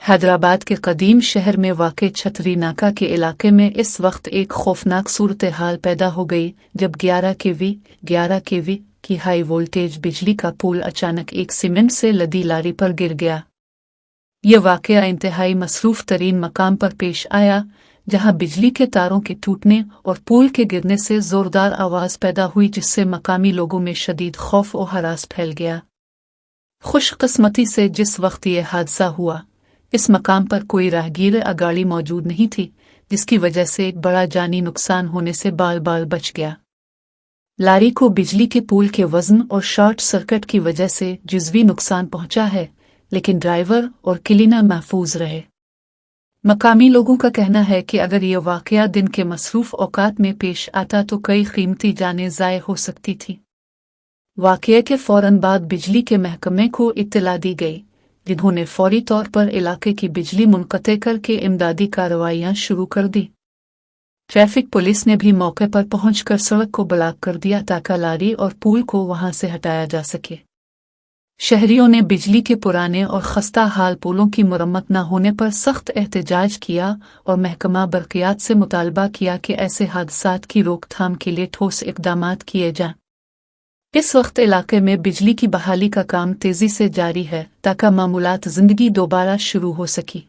حیدرآباد کے قدیم شہر میں واقع چھتری ناکا کے علاقے میں اس وقت ایک خوفناک صورتحال پیدا ہو گئی جب 11 kV کی ہائی وولٹیج بجلی کا پول اچانک ایک سیمنٹ سے لدی لاری پر گر گیا۔ یہ واقعہ انتہائی مصروف ترین مقام پر پیش آیا، جہاں بجلی کے تاروں کے ٹوٹنے اور پول کے گرنے سے زوردار آواز پیدا ہوئی، جس سے مقامی لوگوں میں شدید خوف و ہراس پھیل گیا۔ خوش قسمتی سے جس وقت یہ حادثہ ہوا، اس مقام پر کوئی راہگیر گاڑی موجود نہیں تھی، جس کی وجہ سے ایک بڑا جانی نقصان ہونے سے بال بچ گیا۔ لاری کو بجلی کے پول کے وزن اور شارٹ سرکٹ کی وجہ سے جزوی نقصان پہنچا ہے، لیکن ڈرائیور اور کلینر محفوظ رہے۔ مقامی لوگوں کا کہنا ہے کہ اگر یہ واقعہ دن کے مصروف اوقات میں پیش آتا تو کئی قیمتی جانیں ضائع ہو سکتی تھی۔ واقعے کے فوراً بعد بجلی کے محکمے کو اطلاع دی گئی، جنہوں نے فوری طور پر علاقے کی بجلی منقطع کر کے امدادی کارروائیاں شروع کر دی۔ ٹریفک پولیس نے بھی موقع پر پہنچ کر سڑک کو بلاک کر دیا تاکہ لاری اور پول کو وہاں سے ہٹایا جا سکے۔ شہریوں نے بجلی کے پرانے اور خستہ حال پولوں کی مرمت نہ ہونے پر سخت احتجاج کیا اور محکمہ برقیات سے مطالبہ کیا کہ ایسے حادثات کی روک تھام کے لیے ٹھوس اقدامات کیے جائیں۔ اس وقت علاقے میں بجلی کی بحالی کا کام تیزی سے جاری ہے تاکہ معمولات زندگی دوبارہ شروع ہو سکی۔